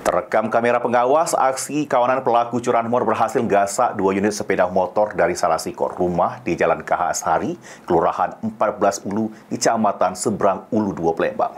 Terekam kamera pengawas, aksi kawanan pelaku curanmor berhasil gasak 2 unit sepeda motor dari salah sikor rumah di Jalan KH Ashari, Kelurahan 14 Ulu, Kecamatan Seberang Ulu 2 Palembang.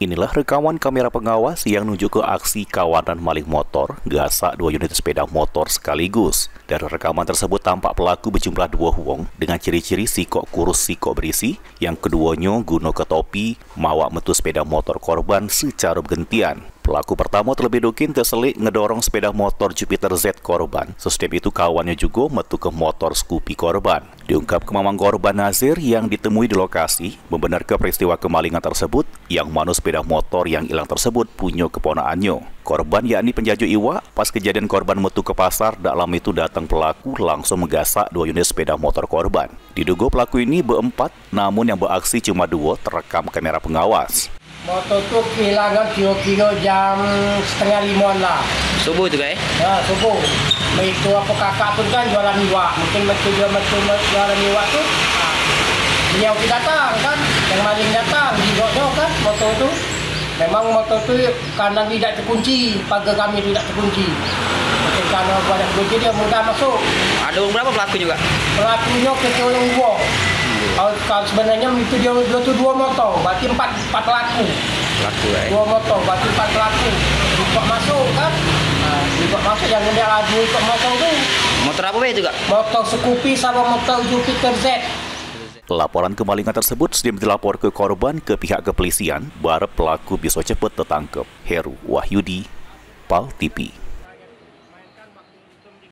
Inilah rekaman kamera pengawas yang menunjuk ke aksi kawanan maling motor gasak 2 unit sepeda motor sekaligus. Dari rekaman tersebut tampak pelaku berjumlah 2 wong dengan ciri-ciri sikok kurus sikok berisi, yang keduanya guna ke topi, mawa metu sepeda motor korban secara bergantian. Pelaku pertama terlebih dokin terselik ngedorong sepeda motor Jupiter Z korban. Sesudah itu kawannya juga metu ke motor Scoopy korban. Diungkap ke mamang korban Nazir yang ditemui di lokasi, membenarkan peristiwa kemalingan tersebut, yang mana sepeda motor yang hilang tersebut punya keponakannya. Korban yakni penjaju iwak, pas kejadian korban metu ke pasar, dalam itu datang pelaku langsung menggasak 2 unit sepeda motor korban. Diduga pelaku ini berempat, namun yang beraksi cuma 2 terekam kamera pengawas. Motor tu kehilangan kira-kira jam 4:30 lah. Subuh tu guys? Ya, subuh. Itu apa kakak tu kan jualan iwak. Mungkin dia jualan iwak tu. Beliau datang kan, yang maling datang, digotnya kan motor tu. Memang motor tu kandang tidak terkunci, pagar kami tidak terkunci. Mungkin kalau ada kunci dia mudah masuk. Ada berapa pelaku juga? Pelakunya kecolong dua. Kalau sebenarnya itu dia tu 2 motor, berarti 4 pelaku. Pelaku 2 motor, berarti 4 pelaku. Ikut masuk kan? Ikut masuk yang dia laju ikut motor tu. Motor apa juga? Motor Scoopy sama motor Jupiter Z. Laporan kemalingan tersebut sudah dilapor ke korban ke pihak kepolisian, berharap pelaku bisa cepat tertangkap. Heru Wahyudi, PAL TV.